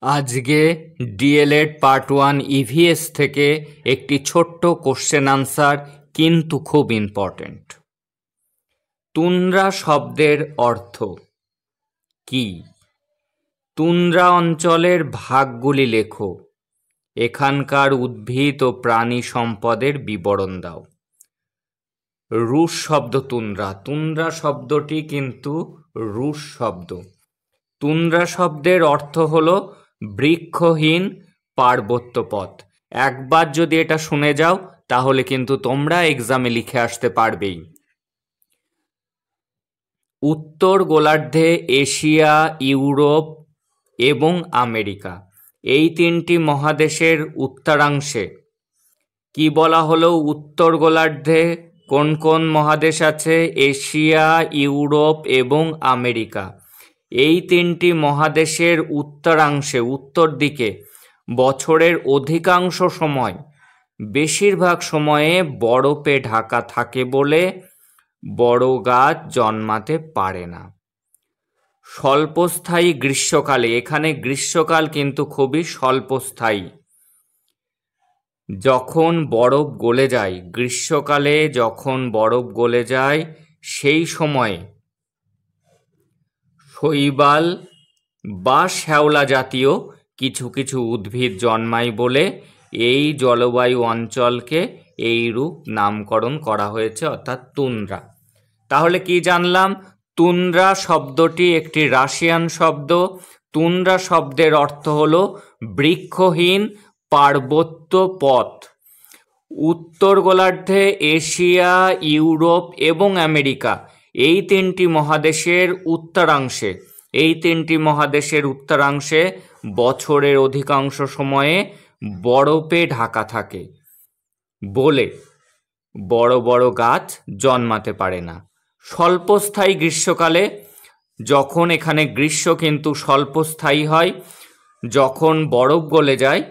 আজকে D.El.Ed part 1 EVS থেকে একটি ছোট্ট কোশ্চেন আনসার, কিন্তু খুব ইম্পর্টেন্ট। তুন্দ্রা শব্দের অর্থ কি? তুন্দ্রা অঞ্চলের ভাগগুলি লেখো। এখানকার উদ্ভিদ ও প্রাণী সম্পদের বিবরণ দাও। রুশ শব্দ তুন্দ্রা। তুন্দ্রা শব্দটি কিন্তু রুশ শব্দ। তুন্দ্রা শব্দের অর্থ হলো বৃক্ষহীন পার্বত্য পথ। একবার যদি এটা শুনে যাও তাহলে কিন্তু তোমরা এক্সামে লিখে আসতে পারবেই। উত্তর গোলার্ধে এশিয়া, ইউরোপ এবং আমেরিকা, এই তিনটি মহাদেশের উত্তরাংশে কি বলা হলো? উত্তর গোলার্ধে কোন কোন মহাদেশ আছে? এশিয়া, ইউরোপ এবং আমেরিকা। এই তিনটি মহাদেশের উত্তরাংশে, উত্তর দিকে বছরের অধিকাংশ সময়, বেশিরভাগ সময়ে বরফে ঢাকা থাকে বলে বড় গাছ জন্মাতে পারে না। স্বল্পস্থায়ী গ্রীষ্মকালে, এখানে গ্রীষ্মকাল কিন্তু খুবই স্বল্পস্থায়ী। যখন বরফ গলে যায়, গ্রীষ্মকালে যখন বরফ গলে যায় সেই সময়ে শৈবাল বা শ্যাওলা জাতীয় কিছু কিছু উদ্ভিদ জন্মায় বলে এই জলবায়ু অঞ্চলকে এইরূপ নামকরণ করা হয়েছে, অর্থাৎ তুন্দ্রা। তাহলে কি জানলাম? তুন্দ্রা শব্দটি একটি রাশিয়ান শব্দ। তুন্দ্রা শব্দের অর্থ হলো বৃক্ষহীন পার্বত্য পথ। উত্তর গোলার্ধে এশিয়া, ইউরোপ এবং আমেরিকা, এই তিনটি মহাদেশের উত্তরাংশে, বছরের অধিকাংশ সময়ে বরফে ঢাকা থাকে বলে বড় বড় গাছ জন্মাতে পারে না। স্বল্পস্থায়ী গ্রীষ্মকালে, যখন এখানে গ্রীষ্ম কিন্তু স্বল্পস্থায়ী হয়, যখন বরফ গলে যায়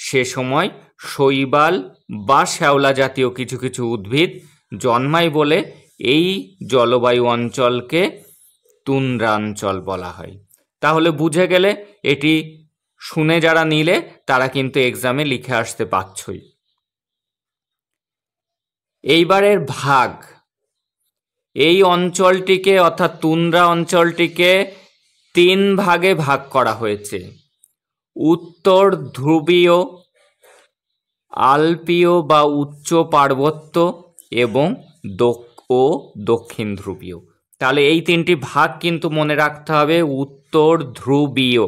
সে সময় শৈবাল বা শ্যাওলা জাতীয় কিছু কিছু উদ্ভিদ জন্মায় বলে এই জলবায়ু অঞ্চলকে তুন্দ্রা অঞ্চল বলা হয়। তাহলে বুঝে গেলে, এটি শুনে যারা নিলে তারা কিন্তু এক্সামে লিখে আসতে পারছই। এইবারের ভাগ, এই অঞ্চলটিকে অর্থাৎ তুন্দ্রা অঞ্চলটিকে 3 ভাগে ভাগ করা হয়েছে: উত্তর ধ্রুবীয়, আলপীয় বা উচ্চ পার্বত্য এবং দক্ষিণ ধ্রুবীয়। তাহলে এই 3টি ভাগ কিন্তু মনে রাখতে হবে। উত্তর ধ্রুবীয়,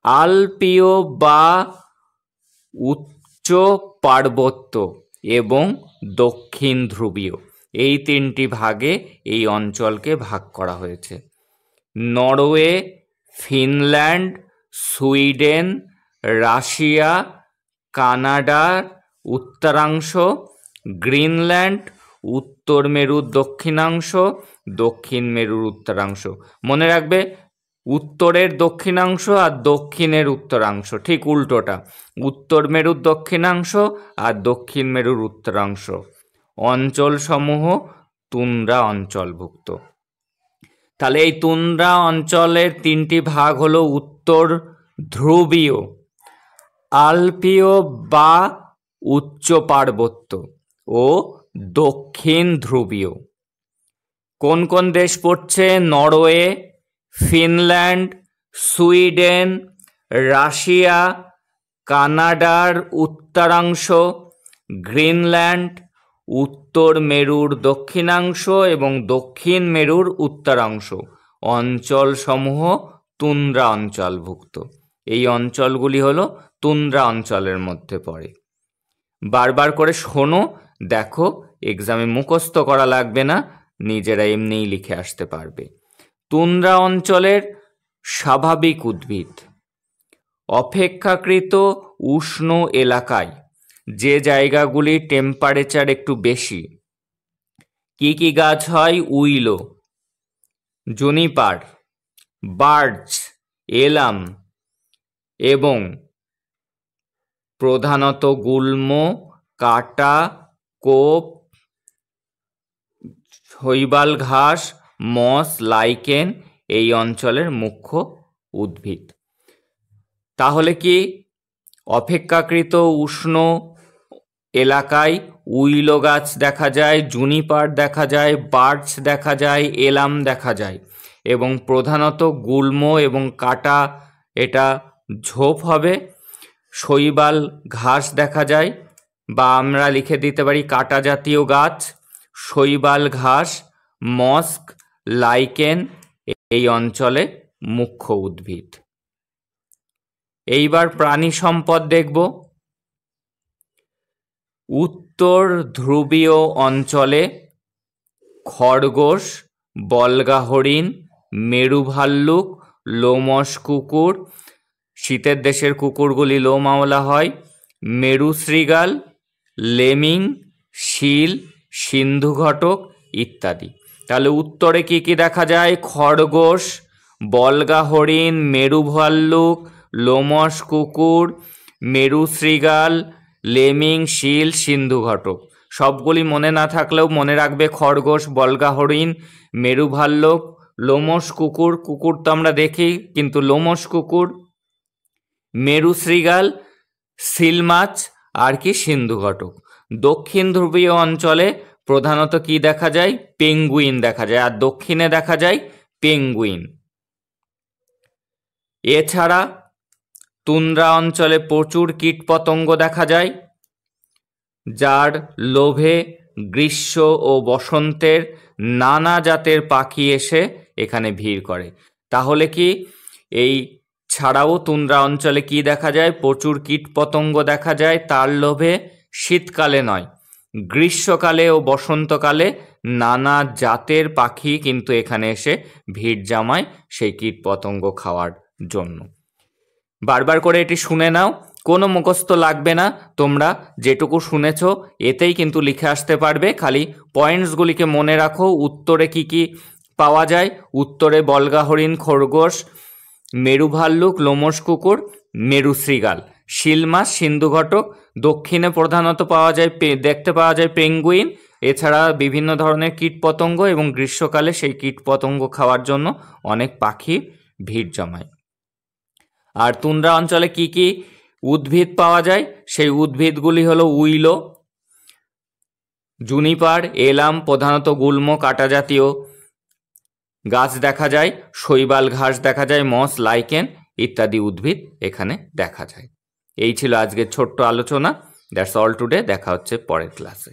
আলপীয় বা উচ্চ পার্বত্য এবং দক্ষিণ ধ্রুবীয়, এই 3টি ভাগে এই অঞ্চলকে ভাগ করা হয়েছে। নরওয়ে, ফিনল্যান্ড, সুইডেন, রাশিয়া, কানাডার উত্তরাংশ, গ্রিনল্যান্ড, উত্তর মেরুর দক্ষিণাংশ, দক্ষিণ মেরুর উত্তরাংশ। মনে রাখবে, উত্তরের দক্ষিণাংশ আর দক্ষিণের উত্তরাংশ ঠিক উল্টোটা। উত্তর মেরুর দক্ষিণাংশ আর দক্ষিণ মেরুর উত্তরাংশ অঞ্চলসমূহ তুন্দ্রা অঞ্চলভুক্ত। তাহলে এই তুন্দ্রা অঞ্চলের 3টি ভাগ হলো উত্তর ধ্রুবীয়, আলপীয় বা উচ্চ পার্বত্য ও দক্ষিণ ধ্রুবীয়। কোন কোন দেশ পড়ছে? নরওয়ে, ফিনল্যান্ড, সুইডেন, রাশিয়া, কানাডার উত্তরাংশ, গ্রিনল্যান্ড, উত্তর মেরুর দক্ষিণাংশ এবং দক্ষিণ মেরুর উত্তরাংশ অঞ্চলসমূহ তুন্দ্রা অঞ্চলভুক্ত। এই অঞ্চলগুলি হলো তুন্দ্রা অঞ্চলের মধ্যে পড়ে। বারবার করে শোনো, দেখো, এক্সামে মুখস্থ করা লাগবে না, নিজেরা এমনিই লিখে আসতে পারবে। তুন্দ্রা অঞ্চলের স্বাভাবিক উদ্ভিদ: অপেক্ষাকৃত উষ্ণ এলাকায়, যে জায়গাগুলি টেম্পারেচার একটু বেশি, কি কি গাছ হয়? উইলো, জুনিপার, বার্চ, এলাম এবং প্রধানত গুল্ম, কাটা, কোপ, শৈবাল ঘাস, মস, লাইকেন এই অঞ্চলের মুখ্য উদ্ভিদ। তাহলে কি অপেক্ষাকৃত উষ্ণ এলাকায় উইলো গাছ দেখা যায়, জুনিপার দেখা যায়, বার্চ দেখা যায়, এলাম দেখা যায় এবং প্রধানত গুল্ম এবং কাটা এটা ঝোপ হবে। শৈবাল ঘাস দেখা যায়, বা আমরা লিখে দিতে পারি কাটা জাতীয় গাছ, শৈবাল ঘাস, মস্ক, লাইকেন এই অঞ্চলে মুখ্য উদ্ভিদ। এইবার প্রাণী সম্পদ দেখব। উত্তর ধ্রুবীয় অঞ্চলে খরগোশ, বলগা হরিণ, মেরু ভাল্লুক, লোমশ কুকুর, শীতের দেশের কুকুরগুলি লোমওয়ালা হয়, মেরু শৃগাল, লেমিং, শিল, সিন্ধু ঘটক ইত্যাদি। তাহলে উত্তরে কি কি দেখা যায়? খরগোশ, বলগা হরিণ, মেরু ভাল্লুক, লোমশ কুকুর, মেরু শৃগাল, লেমিং, শিল, সিন্ধু ঘটক। সবগুলি মনে না থাকলেও মনে রাখবে খরগোশ, বলগা হরিণ, মেরু ভাল্লুক, লোমশ কুকুর, কুকুর তো আমরা দেখি কিন্তু লোমশ কুকুর, মেরু শৃগাল, সিল মাছ আর কি সিন্ধু ঘটক। দক্ষিণ ধ্রুবীয় অঞ্চলে প্রধানত কি দেখা যায়? পেঙ্গুইন দেখা যায়, আর দক্ষিণে দেখা যায় পেঙ্গুইন। এছাড়া তুন্দ্রা অঞ্চলে প্রচুর কীটপতঙ্গ দেখা যায়, যার লোভে গ্রীষ্ম ও বসন্তের নানা জাতের পাখি এসে এখানে ভিড় করে। তাহলে কি এই ছাড়াও তুন্দ্রা অঞ্চলে কি দেখা যায়? প্রচুর কীটপতঙ্গ দেখা যায়, তার লোভে শীতকালে নয়, গ্রীষ্মকালে ও বসন্তকালে নানা জাতের পাখি কিন্তু এখানে এসে ভিড় জমায় সেই কীটপতঙ্গ খাওয়ার জন্য। বারবার করে এটি শুনে নাও, কোনো মুখস্থ লাগবে না, তোমরা যেটুকু শুনেছ এতেই কিন্তু লিখে আসতে পারবে। খালি পয়েন্টসগুলিকে মনে রাখো। উত্তরে কি কি পাওয়া যায়? উত্তরে বলগা হরিণ, খরগোশ, মেরু ভাল্লুক, লোমশ কুকুর, মেরু শৃগাল, শিল মাছ, সিন্ধু ঘটক। দক্ষিণে প্রধানত দেখতে পাওয়া যায় পেঙ্গুইন, এছাড়া বিভিন্ন ধরনের কীটপতঙ্গ এবং গ্রীষ্মকালে সেই কীটপতঙ্গ খাওয়ার জন্য অনেক পাখি ভিড় জমায়। আর তুন্দ্রা অঞ্চলে কি কি উদ্ভিদ পাওয়া যায়? সেই উদ্ভিদগুলি হলো উইলো, জুনিপার, এলাম, প্রধানত গুল্ম কাটা জাতীয় গাছ দেখা যায়, শৈবাল ঘাস দেখা যায়, মস, লাইকেন ইত্যাদি উদ্ভিদ এখানে দেখা যায়। এই ছিল আজকের ছোট্ট আলোচনা। That's all today. দেখা হচ্ছে পরের ক্লাসে।